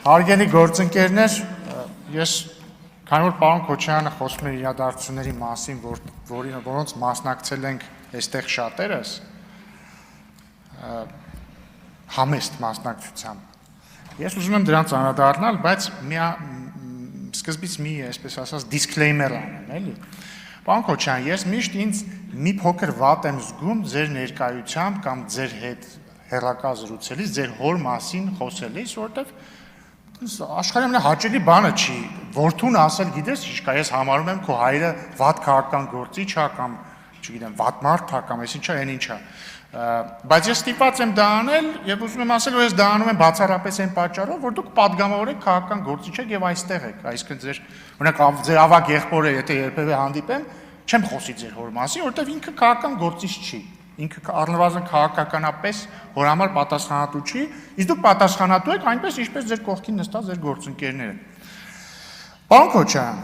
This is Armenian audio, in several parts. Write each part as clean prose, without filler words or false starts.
Հարգելի գործընկերներ, ես քանի որ պարոն Քոչարյանը խոսում էր իրադարձությունների մասին, որոնց մասնակցել ենք այստեղ շատերս, համեստ մասնակցությամբ։ Ես ուզում եմ դրանց անդրադառնալ, բայց սկզբից մի, այսպես ասած, disclaimer անեմ, էլի։ Պարոն Քոչարյան, ես միշտ ինձ մի փոքր վատ եմ զգում ձեր ներկայությամբ կամ ձեր հետ հեռակա զրուցելիս, ձեր հոր մասին խոսելիս, որովհետև աշխարհի ամենահաճելի բանը չի, որդուն ասել, գիտես, ինչ կա, ես համարում եմ քո հայրը վատ քաղաքական գործիչ է կամ, չգիտեմ, վատ մարդ է կամ այսինչա, այն ինչա։ Բայց ես ստիպված եմ դա անել եւ ուզում եմ ասել, որ ես դա անում եմ բացառապես այն պատճառով, որ դուք падգամավոր եք քաղաքական գործիչ եք եւ այստեղ եք, այսինքն ձեր, օրինակ, ձեր ավագ եղբորը, եթե երբևէ հանդիպեմ, չեմ խոսի ձեր հոր մասին, որովհետեւ ինքը քաղաքական գործիչ չի։ Ինքը առնվազն քաղաքականապես հոր համար պատասխանատու չի, իսկ դուք պատասխանատու եք այնպես, ինչպես ձեր կողքին նստած ձեր գործընկերները։ Պարոն Քոչարյան,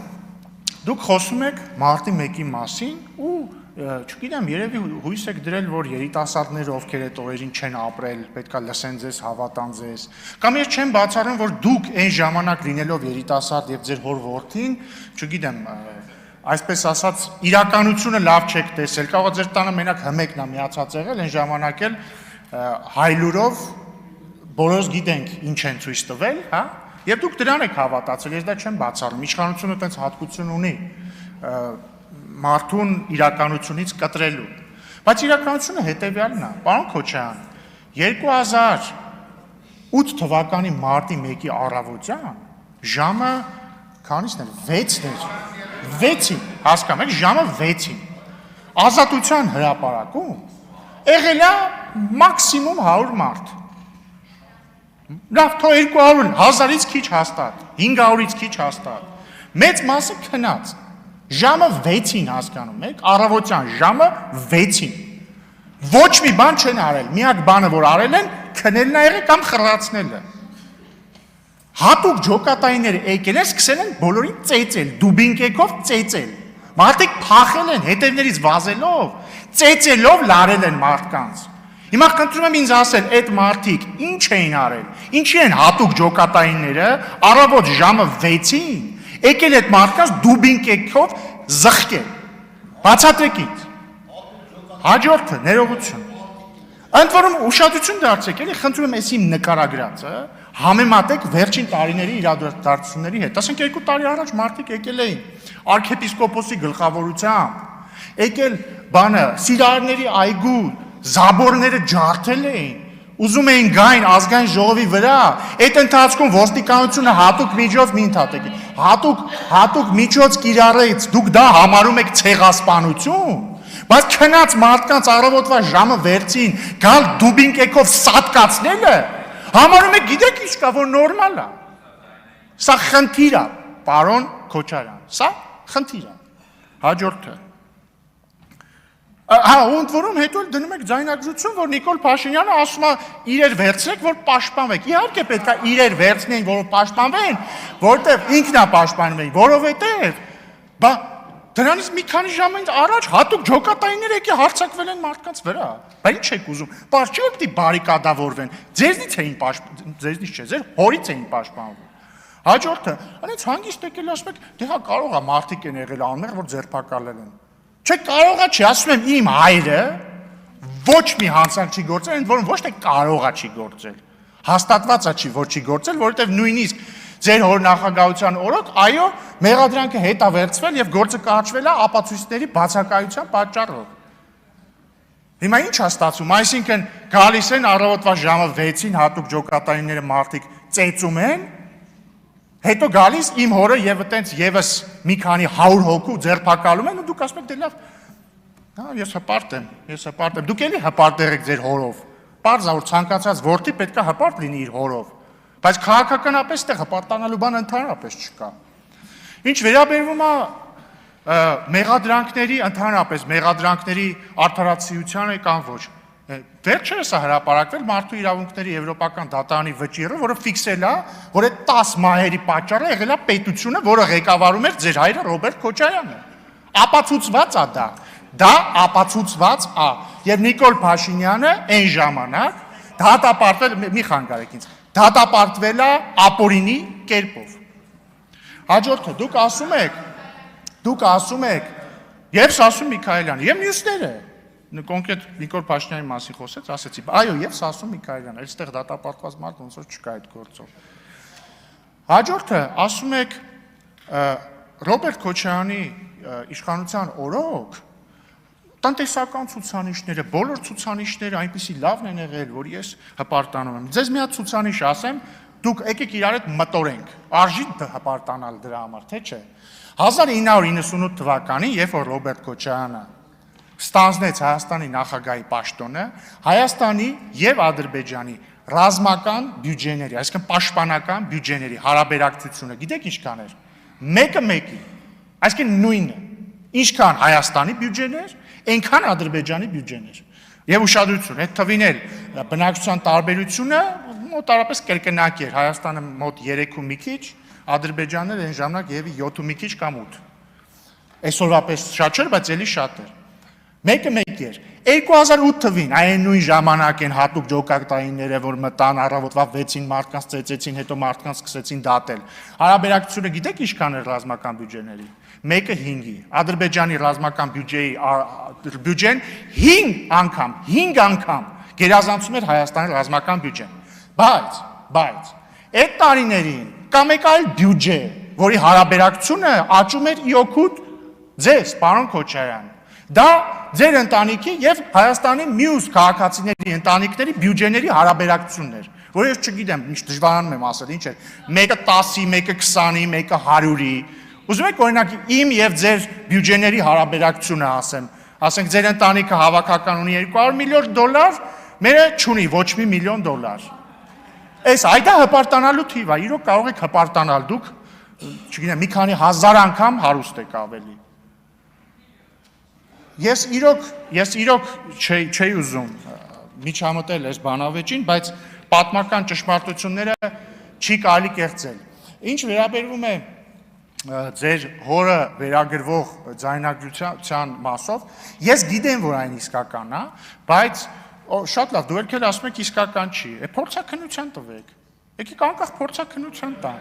դուք խոսում եք մարտի 1-ի մասին ու չգիտեմ, երևի հույս եք դրել, որ երիտասարդները, ովքեր այդ օրերին չեն ապրել, պետքա լսեն ձեզ, հավատան ձեզ։ Կամ ես չեմ բացառում, որ դուք այն ժամանակ լինելով երիտասարդ եւ ձեր հոր որդին, չգիտեմ, այսպես ասած, իրականությունը լավ չեք տեսել, կարող է ձեր տանը մենակ հմեկն է միացած եղել, այն ժամանակ էլ հայլուրով բոլորս գիտենք ինչ են ցույց տվել, հա? Եվ դուք դրան եք հավատացել, ես դա չեմ բացառում, իշխանությունը այդպես հատկություն ունի մարդուն իրականությունից կտրելու։ Բայց իրականությունը հետևյալն է, պարոն Քոչարյան, 2008 թվականի մարտի 1-ի առավոտյան ժամը քանիսն էր, 6-ին, հասկանում եք, ժամը 6-ին, Ազատության հրապարակում եղել է մաքսիմում 100 մարդ, լավ, թո 200, 1000-ից քիչ հաստատ, 500-ից քիչ հաստատ, մեծ մասը քնած, ժամը 6-ին հասկանում եք, առավոտյան ժամը 6-ին, ոչ մի բան չեն արել, միակ բանը, որ արել են, քնելն է եղել կամ խռացնելը։ Հատուկ ջոկատայինները եկել են, սկսել են բոլորին ծեծել, դուբինկեքով ծեծել։ Մարդիկ փախել են հետևներից վազելով, ծեծելով լարել են մարդկանց։ Հիմա խնդրում եմ ինձ ասել, այդ մարդիկ ինչ էին արել, ինչի են հատուկ ջոկատայինները առավոտ ժամը 6-ին եկել այդ մարդկանց դուբինկեքով զղկել։ Բացատրեք ինձ։ Հաջորդը, ներողություն։ Ընդ որում ուշադրություն դարձեք, էլի խնդրում եմ այս իմ նկարագրածը համեմատեք վերջին տարիների իրադարձությունների հետ։ Ասենք 2 տարի առաջ մարդիկ եկել էին արքեպիսկոպոսի գլխավորությամբ, եկել բանը Սիրահարների այգու զաբորները ջարդել էին, ուզում էին գային ազգային ժողովի վրա, այդ ընթացքում ոստիկանությունը հատուկ միջոց մի ընդհատեք, հատուկ միջոց կիրառեց, դուք դա համարում եք ցեղասպանություն, բայց քնած մարդկանց առավոտվա ժամը 6-ին գալ դուբինկեքով սատկացնելը համարում եք, գիտեք ինչ կա, որ նորմալ է։ Սա խնդիր է, պարոն Քոչարյան, սա խնդիր է։ Հաջորդը։ Հա, ընդ որում հետո դնում եք ձայնագրություն, որ Նիկոլ Փաշինյանը ասում է իրեր վերցրեք, որ պաշտպանվեք։ Իհարկե պետք է իրեր վերցնեն, որ պաշտպանվեն, որտեղ ինքն է պաշտպանվել, որովհետև բա դրանից մի քանի ժամից առաջ հատուկ ջոկատայիններ եկի հարձակվել են մարդկանց վրա։ Բա ինչ եք ուզում։ Պարզ չի որ պիտի բարիկադավորվեն։ Ձեզնից չէ, ձեր հորից էին պաշտպանվում։ Հաջորդը, այնց հանգիստ եկել ասում եք, դե հա կարող է մարդիկ են եղել անմեղ, որ ձերբակալել են։ Չէ, կարող է չի, ասում եմ իմ հայրը ոչ մի հանցանք չի գործել, ընդ որում ոչ թե կարող է չի գործել։ Հաստատված է չի, որ չի գործել, որովհետև նույնիսկ ձեր հոր նախագահության օրոք, այո, մեղադրանքը հետ է վերցվել եւ գործը կարճվել է ապացույցների բացակայության պատճառով։ Հիմա ինչ է ստացվում, այսինքն գալիս են առավոտվա ժամը 6-ին հատուկ ջոկատայինները մարդիկ ծեծում են, հետո գալիս իմ հորը եւ այտենց եւս մի քանի 100 հոգու ձերբակալում են ու դուք ասում եք դե լավ, հա, ես հպարտ եմ, դուք էլի հպարտ եղեք ձեր հորով։ Պարզ է, որ ցանկացած որդի պետք է հպարտ լինի իր հորով։ Բայց քաղաքականապես տեղ հպարտանալու բան ընդհանրապես չկա։ Ինչ վերաբերվում է մեղադրանքների, ընդհանրապես մեղադրանքների արդարացիությանը կամ ոչ։ Վերջերս է հրապարակվել մարդու իրավունքների եվրոպական դատարանի վճիռը, որը ֆիքսել է, որ այդ 10 մահերի պատճառը եղել է պետությունը, որը ղեկավարում էր ձեր հայրը Ռոբերտ Քոչարյանը։ Ապացուցված է դա ապացուցված է։ Եվ Նիկոլ Փաշինյանը այն ժամանակ դատապարտվել, մի խանգարեք ինձ, Դատապարտվել է ապօրինի կերպով։ Հաջորդը դուք ասում եք եւ Սասուն Միքայելյանը, եւ մյուսները, կոնկրետ Նիկոլ Փաշինյանի մասին խոսեց, ասեցի, այո, եւ Սասուն Միքայելյանը, այստեղ դատապարտված մարդ ոնց որ չկա այդ գործով։ Հաջորդը ասում եք Ռոբերտ Քոչարյանի իշխանության օրոք տնտեսական ցուցանիշները, բոլոր ցուցանիշները այնպեսի լավն են եղել, որ ես հպարտանում եմ։ Ձեզ մի հատ ցուցանիշ ասեմ, դուք եկեք իրար հետ մտորենք, արժի հպարտանալ դրա համար, թե չէ։ 1998 թվականին, երբ որ Ռոբերտ Քոչարյանը ստանձնեց Հայաստանի նախագահի պաշտոնը, Հայաստանի եւ Ադրբեջանի ռազմական բյուջեների, այսինքն պաշտպանական բյուջեների հարաբերակցությունը, գիտեք ինչքան էր։ Մեկը մեկի, այսինքն նույնը, ինչքան Հայաստանի բյուջեներ, այնքան Ադրբեջանի բյուջեներ։ Եվ ուշադրություն, այդ թվին էլ բնակչության տարբերությունը մոտարապես կրկնակի էր, Հայաստանը մոտ 3 ու մի քիչ, Ադրբեջանը այն ժամանակ եւի 7 ու մի քիչ կամ 8։ Այսօրվա պես շատ չէր, բայց էլի շատ էր։ Մեկը մեկ էր։ 2008 թվին այն նույն ժամանակ են հատուկ ջոկատայինները, որ մտան առավոտվա 6-ին մարդկանց ծեծեցին, հետո մարդկանց սկսեցին դատել։ Հարաբերակցությունը գիտեք ինչքան էր ռազմական բյուջեների։ Մեկը 5-ի։ Ադրբեջանի ռազմական բյուջեն 5 անգամ գերազանցում էր Հայաստանի ռազմական բյուջեն։ Բայց այդ տարիներին կա մեկ այլ բյուջե, որի հարաբերակցությունը աճում էր իօգուտ ձեզ, պարոն Քոչարյան։ Դա ձեր ընտանիքի եւ Հայաստանի մյուս քաղաքացիների ընտանիքների բյուջեների հարաբերակցությունն էր, որ ես չգիտեմ, ինչ դժվարանում եմ ասել, ինչ էր, մեկը 10-ի, մեկը 20-ի, մեկը 100-ի։ Ուզում եք օրինակ իմ եւ ձեր բյուջեների հարաբերակցությունը ասենք ձեր ընտանիքը հավաքական ունի $200 միլիոն, մերը չունի ոչ մի $1 միլիոն։ Այս այդա հպարտանալու թիվ է, իրոք կարող եք հպարտանալ դուք, չգիտեմ, մի քանի հազար անգամ հարուստ եք ավելի։ Ես իրոք չէի ուզում միջամտել այս բանավեճին, բայց պատմական ճշմարտությունները չի կարելի կեղծել։ Ինչ վերաբերվում է ձեր հորը վերագրվող ձայնագրության մասով, ես գիտեմ, որ այն իսկական է, բայց շատ լավ, դու ելք էլ ասում եք իսկական չի, փորձաքննության տվեք, եկեք անկախ փորձաքննության տան։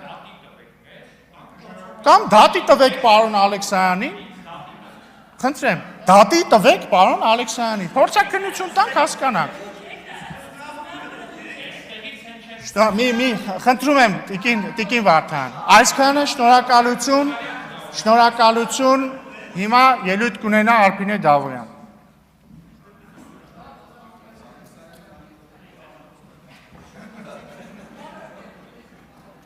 Կամ դատի տվեք պարոն Ալեքսանյանին, խնդրեմ, դատի տվեք պարոն Ալեքսանյանին, փորձաքննություն տանք հասկանանք։ Խնդրում եմ, տիկին Վարդան, այսքանը շնորհակալություն, հիմա ելույթ կունենա Արփինե Դավոյան։